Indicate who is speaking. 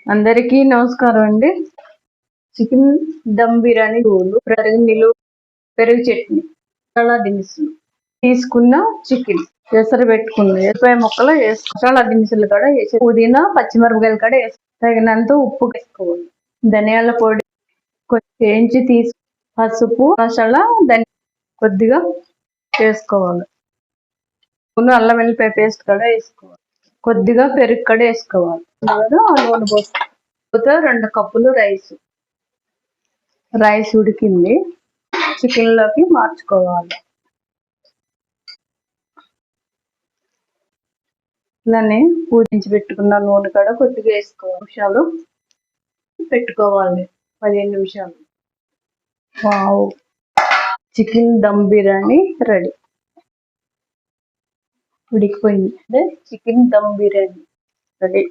Speaker 1: అందరికీ నమస్కారం అండి. చికెన్ దమ్ బిర్యానీ పెరుగు పెరుగు చట్నీ మసాలా దినుసులు తీసుకున్న చికెన్ ఎసరు పెట్టుకున్న ఎల్లిపాయ ముక్కలు మసాలా దినుసులు కూడా వేసి పుదీనా పచ్చిమిరపకాయలు కూడా వేసి తగినంత ఉప్పు వేసుకోవాలి. ధనియాల పొడి కొంచెం వేయించి తీసి పసుపు మసాలా కొద్దిగా వేసుకోవాలి. అల్లం వెల్లిపాయ పేస్ట్ కూడా వేసుకోవాలి. కొద్దిగా పెరుగు కూడా వేసుకోవాలి. నూనె పోస్తే 2 కప్పులు రైస్ ఉడికింది చికెన్ లోకి మార్చుకోవాలి. ఇలానే పూజించి పెట్టుకున్న నూనె కూడా కొద్దిగా వేసుకోవాలి. నిమిషాలు పెట్టుకోవాలి. 15 నిమిషాలు. వావ్, చికెన్ దమ్ బిర్యానీ రెడీ. ఉడికిపోయింది. Chicken dum biryani ready.